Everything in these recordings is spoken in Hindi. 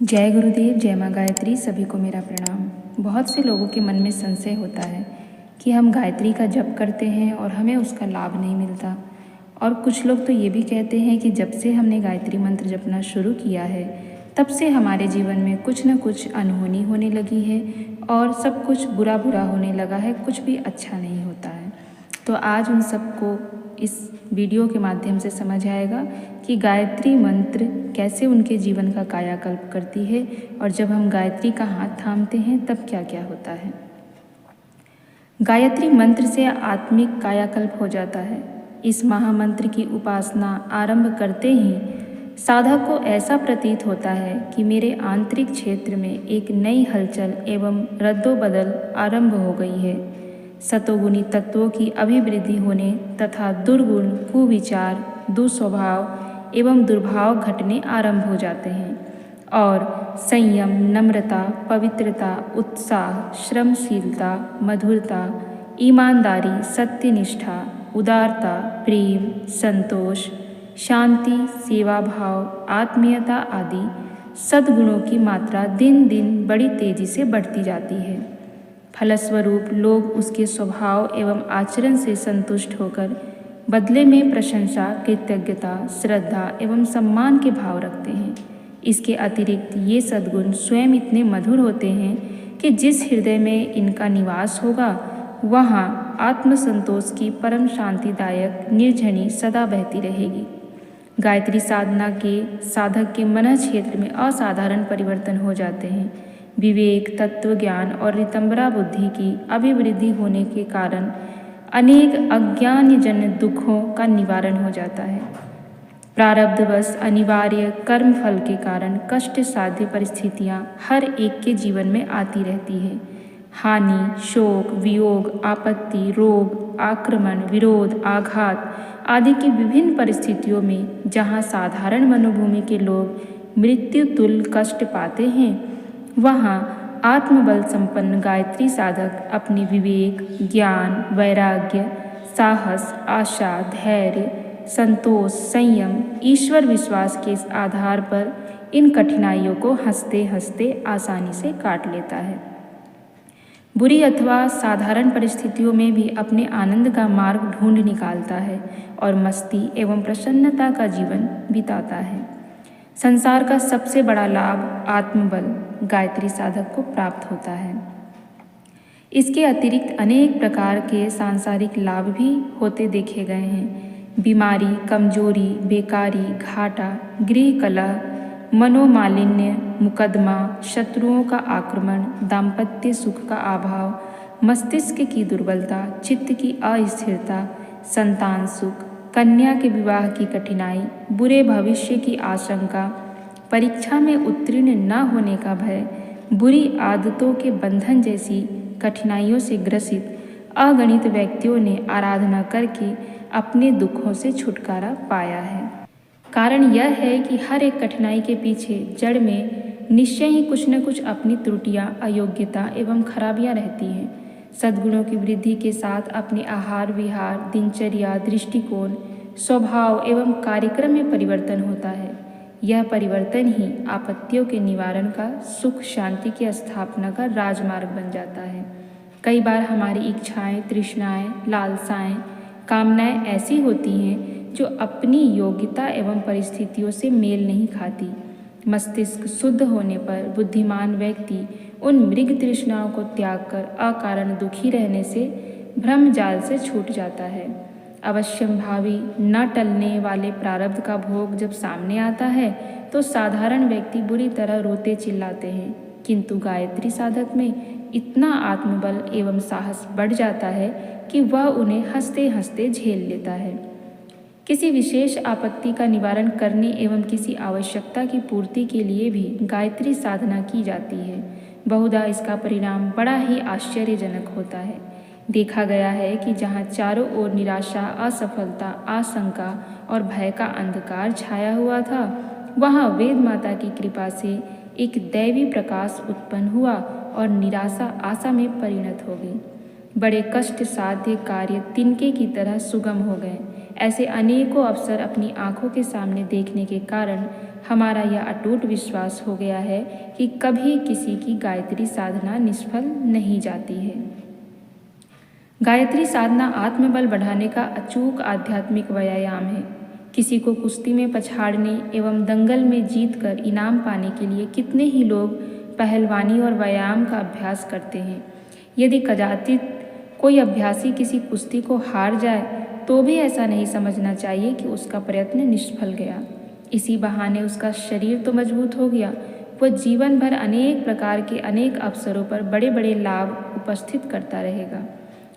जय गुरुदेव, जय माँ गायत्री। सभी को मेरा प्रणाम। बहुत से लोगों के मन में संशय होता है कि हम गायत्री का जप करते हैं और हमें उसका लाभ नहीं मिलता। और कुछ लोग तो ये भी कहते हैं कि जब से हमने गायत्री मंत्र जपना शुरू किया है तब से हमारे जीवन में कुछ न कुछ अनहोनी होने लगी है और सब कुछ बुरा बुरा होने लगा है, कुछ भी अच्छा नहीं होता है। तो आज उन सबको इस वीडियो के माध्यम से समझ आएगा कि गायत्री मंत्र कैसे उनके जीवन का कायाकल्प करती है और जब हम गायत्री का हाथ थामते हैं तब क्या क्या होता है। गायत्री मंत्र से आत्मिक कायाकल्प हो जाता है। इस महामंत्र की उपासना आरंभ करते ही साधक को ऐसा प्रतीत होता है कि मेरे आंतरिक क्षेत्र में एक नई हलचल एवं रद्दोबदल आरंभ हो गई है। सतोगुणी तत्वों की अभिवृद्धि होने तथा दुर्गुण, कुविचार, दुस्वभाव एवं दुर्भाव घटने आरंभ हो जाते हैं और संयम, नम्रता, पवित्रता, उत्साह, श्रमशीलता, मधुरता, ईमानदारी, सत्यनिष्ठा, उदारता, प्रेम, संतोष, शांति, सेवा भाव, आत्मीयता आदि सद्गुणों की मात्रा दिन दिन बड़ी तेजी से बढ़ती जाती है। फलस्वरूप लोग उसके स्वभाव एवं आचरण से संतुष्ट होकर बदले में प्रशंसा, कृतज्ञता, श्रद्धा एवं सम्मान के भाव रखते हैं। इसके अतिरिक्त ये सद्गुण स्वयं इतने मधुर होते हैं कि जिस हृदय में इनका निवास होगा वहाँ आत्मसंतोष की परम शांतिदायक निर्झरी सदा बहती रहेगी। गायत्री साधना के साधक के मन क्षेत्र में असाधारण परिवर्तन हो जाते हैं। विवेक, तत्व ज्ञान और रितंबरा बुद्धि की अभिवृद्धि होने के कारण अनेक अज्ञानजन्य दुखों का निवारण हो जाता है। प्रारब्धवश अनिवार्य कर्म फल के कारण कष्ट साध्य परिस्थितियां हर एक के जीवन में आती रहती है। हानि, शोक, वियोग, आपत्ति, रोग, आक्रमण, विरोध, आघात आदि की विभिन्न परिस्थितियों में जहाँ साधारण मनोभूमि के लोग मृत्यु तुल्य कष्ट पाते हैं वहाँ आत्मबल संपन्न गायत्री साधक अपने विवेक, ज्ञान, वैराग्य, साहस, आशा, धैर्य, संतोष, संयम, ईश्वर विश्वास के आधार पर इन कठिनाइयों को हंसते हंसते आसानी से काट लेता है। बुरी अथवा साधारण परिस्थितियों में भी अपने आनंद का मार्ग ढूंढ निकालता है और मस्ती एवं प्रसन्नता का जीवन बिताता है। संसार का सबसे बड़ा लाभ आत्मबल गायत्री साधक को प्राप्त होता है। इसके अतिरिक्त अनेक प्रकार के सांसारिक लाभ भी होते देखे गए हैं। बीमारी, कमजोरी, बेकारी, घाटा, गृह कलह, मनोमालिन्य, मुकदमा, शत्रुओं का आक्रमण, दाम्पत्य सुख का अभाव, मस्तिष्क की दुर्बलता, चित्त की अस्थिरता, संतान सुख, कन्या के विवाह की कठिनाई, बुरे भविष्य की आशंका, परीक्षा में उत्तीर्ण न होने का भय, बुरी आदतों के बंधन जैसी कठिनाइयों से ग्रसित अगणित व्यक्तियों ने आराधना करके अपने दुखों से छुटकारा पाया है। कारण यह है कि हर एक कठिनाई के पीछे जड़ में निश्चय ही कुछ न कुछ अपनी त्रुटियां, अयोग्यता एवं खराबियां रहती हैं। सद्गुणों की वृद्धि के साथ अपने आहार विहार, दिनचर्या, दृष्टिकोण, स्वभाव एवं कार्यक्रम में परिवर्तन होता है। यह परिवर्तन ही आपत्तियों के निवारण का, सुख शांति की स्थापना का राजमार्ग बन जाता है। कई बार हमारी इच्छाएं, तृष्णाएं, लालसाएं, कामनाएं ऐसी होती हैं जो अपनी योग्यता एवं परिस्थितियों से मेल नहीं खाती। मस्तिष्क शुद्ध होने पर बुद्धिमान व्यक्ति उन मृग तृष्णाओं को त्याग कर अकारण दुखी रहने से भ्रम जाल से छूट जाता है। अवश्यंभावी न टलने वाले प्रारब्ध का भोग जब सामने आता है तो साधारण व्यक्ति बुरी तरह रोते चिल्लाते हैं, किंतु गायत्री साधक में इतना आत्मबल एवं साहस बढ़ जाता है कि वह उन्हें हंसते हंसते झेल लेता है। किसी विशेष आपत्ति का निवारण करने एवं किसी आवश्यकता की पूर्ति के लिए भी गायत्री साधना की जाती है। बहुधा इसका परिणाम बड़ा ही आश्चर्यजनक होता है। देखा गया है कि जहाँ चारों ओर निराशा, असफलता, आशंका और भय का अंधकार छाया हुआ था, वहाँ वेद माता की कृपा से एक दैवी प्रकाश उत्पन्न हुआ और निराशा आशा में परिणत हो गई। बड़े कष्ट साध्य कार्य तिनके की तरह सुगम हो गए। ऐसे अनेकों अवसर अपनी आंखों के सामने देखने के कारण हमारा यह अटूट विश्वास हो गया है कि कभी किसी की गायत्री साधना निष्फल नहीं जाती है। गायत्री साधना आत्मबल बढ़ाने का अचूक आध्यात्मिक व्यायाम है। किसी को कुश्ती में पछाड़ने एवं दंगल में जीतकर इनाम पाने के लिए कितने ही लोग पहलवानी और व्यायाम का अभ्यास करते हैं। यदि कदाचित कोई अभ्यासी किसी कुश्ती को हार जाए तो भी ऐसा नहीं समझना चाहिए कि उसका प्रयत्न निष्फल गया। इसी बहाने उसका शरीर तो मजबूत हो गया, वह जीवन भर अनेक प्रकार के अनेक अवसरों पर बड़े बड़े लाभ उपस्थित करता रहेगा।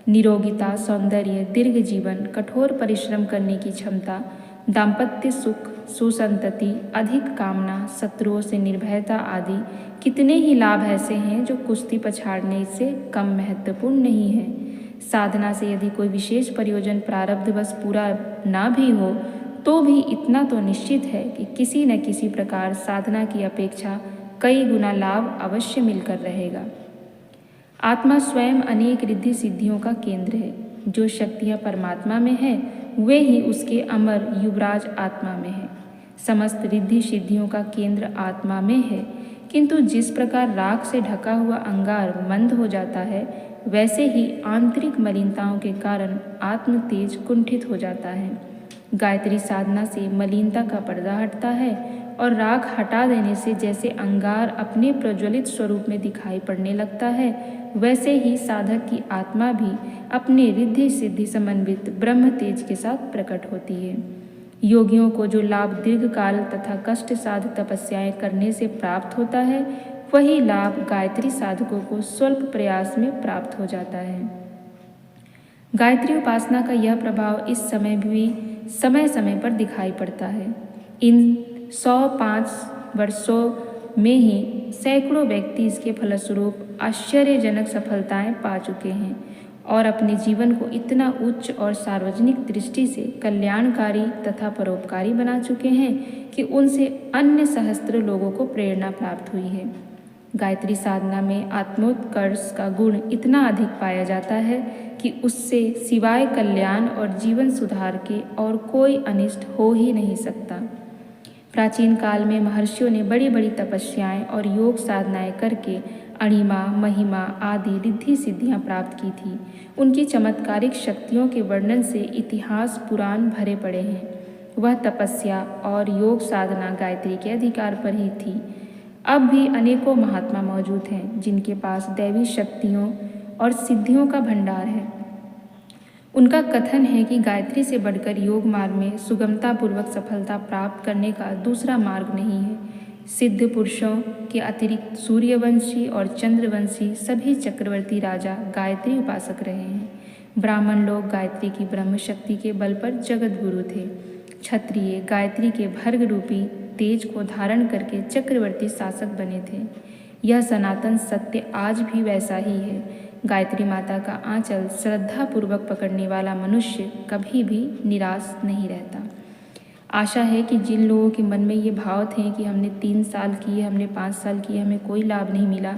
निरोगिता, सौंदर्य, दीर्घ जीवन, कठोर परिश्रम करने की क्षमता, दाम्पत्य सुख, सुसंतति, अधिक कामना, शत्रुओं से निर्भयता आदि कितने ही लाभ ऐसे हैं जो कुश्ती पछाड़ने से कम महत्वपूर्ण नहीं है। साधना से यदि कोई विशेष प्रयोजन प्रारब्धवश पूरा ना भी हो तो भी इतना तो निश्चित है कि किसी न किसी प्रकार साधना की अपेक्षा कई गुना लाभ अवश्य मिलकर रहेगा। आत्मा स्वयं अनेक रिद्धि सिद्धियों का केंद्र है। जो शक्तियाँ परमात्मा में है वे ही उसके अमर युवराज आत्मा में है। समस्त रिद्धि सिद्धियों का केंद्र आत्मा में है, किंतु जिस प्रकार राख से ढका हुआ अंगार मंद हो जाता है वैसे ही आंतरिक मलिनताओं के कारण आत्म तेज कुंठित हो जाता है। गायत्री साधना से मलिनता का पर्दा हटता है और राख हटा देने से जैसे अंगार अपने प्रज्वलित स्वरूप में दिखाई पड़ने लगता है, वैसे ही साधक की आत्मा भी अपने रिद्धि सिद्धि समन्वित ब्रह्म तेज के साथ प्रकट होती है। योगियों को जो लाभ दीर्घकाल तथा कष्ट साध तपस्याएं करने से प्राप्त होता है, वही लाभ गायत्री साधकों को स्वल्प प्रयास में प्राप्त हो जाता है। गायत्री उपासना का यह प्रभाव इस समय भी समय समय पर दिखाई पड़ता है। इन 105 वर्षों में ही सैकड़ों व्यक्ति इसके फलस्वरूप आश्चर्यजनक सफलताएं पा चुके हैं और अपने जीवन को इतना उच्च और सार्वजनिक दृष्टि से कल्याणकारी तथा परोपकारी बना चुके हैं कि उनसे अन्य सहस्त्र लोगों को प्रेरणा प्राप्त हुई है। गायत्री साधना में आत्मोत्कर्ष का गुण इतना अधिक पाया जाता है कि उससे सिवाय कल्याण और जीवन सुधार के और कोई अनिष्ट हो ही नहीं सकता। प्राचीन काल में महर्षियों ने बड़ी बड़ी तपस्याएं और योग साधनाएं करके अणिमा, महिमा आदि रिद्धि सिद्धियां प्राप्त की थी। उनकी चमत्कारिक शक्तियों के वर्णन से इतिहास पुराण भरे पड़े हैं। वह तपस्या और योग साधना गायत्री के अधिकार पर ही थी। अब भी अनेकों महात्मा मौजूद हैं जिनके पास दैवी शक्तियों और सिद्धियों का भंडार है। उनका कथन है कि गायत्री से बढ़कर योग मार्ग में सुगमतापूर्वक सफलता प्राप्त करने का दूसरा मार्ग नहीं है। सिद्ध पुरुषों के अतिरिक्त सूर्यवंशी और चंद्रवंशी सभी चक्रवर्ती राजा गायत्री उपासक रहे हैं। ब्राह्मण लोग गायत्री की ब्रह्म शक्ति के बल पर जगत गुरु थे। क्षत्रिय गायत्री के भर्ग रूपी तेज को धारण करके चक्रवर्ती शासक बने थे। यह सनातन सत्य आज भी वैसा ही है। गायत्री माता का आंचल श्रद्धापूर्वक पकड़ने वाला मनुष्य कभी भी निराश नहीं रहता। आशा है कि जिन लोगों के मन में ये भाव थे कि हमने 3 साल किए, हमने 5 साल किए, हमें कोई लाभ नहीं मिला,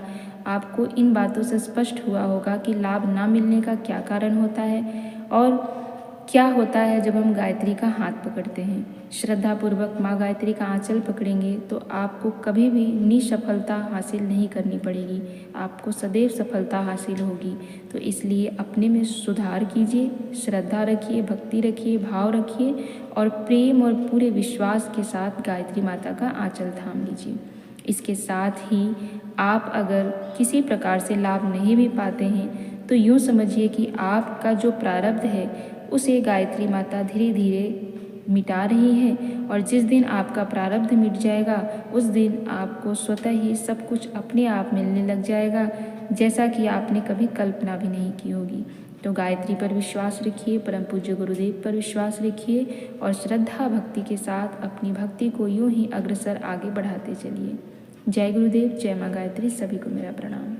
आपको इन बातों से स्पष्ट हुआ होगा कि लाभ ना मिलने का क्या कारण होता है और क्या होता है जब हम गायत्री का हाथ पकड़ते हैं। श्रद्धापूर्वक माँ गायत्री का आंचल पकड़ेंगे तो आपको कभी भी निसफलता हासिल नहीं करनी पड़ेगी, आपको सदैव सफलता हासिल होगी। तो इसलिए अपने में सुधार कीजिए, श्रद्धा रखिए, भक्ति रखिए, भाव रखिए और प्रेम और पूरे विश्वास के साथ गायत्री माता का आंचल थाम लीजिए। इसके साथ ही आप अगर किसी प्रकार से लाभ नहीं भी पाते हैं तो यूँ समझिए कि आपका जो प्रारब्ध है उसे गायत्री माता धीरे धीरे मिटा रही है और जिस दिन आपका प्रारब्ध मिट जाएगा उस दिन आपको स्वतः ही सब कुछ अपने आप मिलने लग जाएगा, जैसा कि आपने कभी कल्पना भी नहीं की होगी। तो गायत्री पर विश्वास रखिए, परम पूज्य गुरुदेव पर विश्वास रखिए और श्रद्धा भक्ति के साथ अपनी भक्ति को यूं ही अग्रसर आगे बढ़ाते चलिए। जय गुरुदेव, जय माँ गायत्री, सभी को मेरा प्रणाम।